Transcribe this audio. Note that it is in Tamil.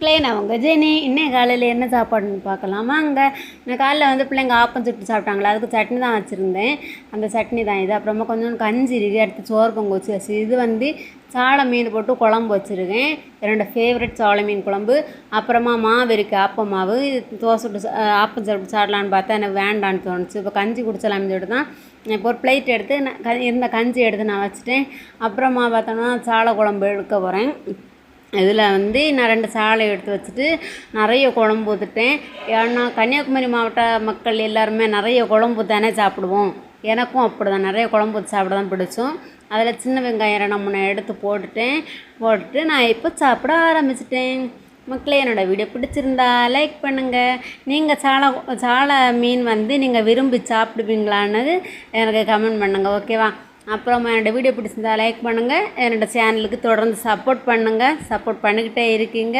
மக்களே நான் உங்கள் ஜெனி. இன்னும் காலையில் என்ன சாப்பாடுன்னு பார்க்கலாமா? அங்கே நான் காலையில் வந்து பிள்ளைங்க ஆப்பம் சுட்டு சாப்பிட்டாங்களா, அதுக்கு சட்னி தான் வச்சுருந்தேன். அந்த சட்னி தான் இது. அப்புறமா கொஞ்சம் கஞ்சி இருக்குது, அடுத்து சோறு பொங்க வச்சு வச்சு இது வந்து சாலை மீன் போட்டு குழம்பு வச்சுருக்கேன். என்னோடய ஃபேவரட் சாலை மீன் குழம்பு. அப்புறமா மாவு இருக்குது, ஆப்பம் மாவு. தோசை சுட்டு ஆப்பம் சாப்பிட்டு சாப்பிட்லான்னு பார்த்தா எனக்கு வேண்டான்னு தோணுச்சு. இப்போ கஞ்சி குடிச்சலாம்னு சொல்லிட்டு தான் இப்போ ஒரு பிளேட் எடுத்து நான் இருந்த கஞ்சி எடுத்து நான் வச்சுட்டேன். அப்புறமா பார்த்தோன்னா சாலை குழம்பு எடுக்க போகிறேன். இதில் வந்து நான் 2 சாலை எடுத்து வச்சுட்டு நிறைய குழம்பு ஊற்றுட்டேன். ஏன்னா கன்னியாகுமரி மாவட்ட மக்கள் எல்லாருமே நிறைய குழம்பு தானே சாப்பிடுவோம். எனக்கும் அப்படி தான், நிறைய குழம்பு ஊற்றி சாப்பிட தான் பிடிச்சோம். அதில் சின்ன வெங்காயம் 2 எடுத்து போட்டுட்டு நான் இப்போ சாப்பிட ஆரம்பிச்சிட்டேன். மக்களே, என்னோடய வீடியோ பிடிச்சிருந்தா லைக் பண்ணுங்கள். நீங்கள் சாலை மீன் வந்து நீங்கள் விரும்பி சாப்பிடுவீங்களான்னு எனக்கு கமெண்ட் பண்ணுங்கள், ஓகேவா? அப்புறமா என்னோடய வீடியோ பிடிச்சிருந்தா லைக் பண்ணுங்கள். என்னோடய சேனலுக்கு தொடர்ந்து சப்போர்ட் பண்ணுங்கள். சப்போர்ட் பண்ணிக்கிட்டே இருக்கீங்க.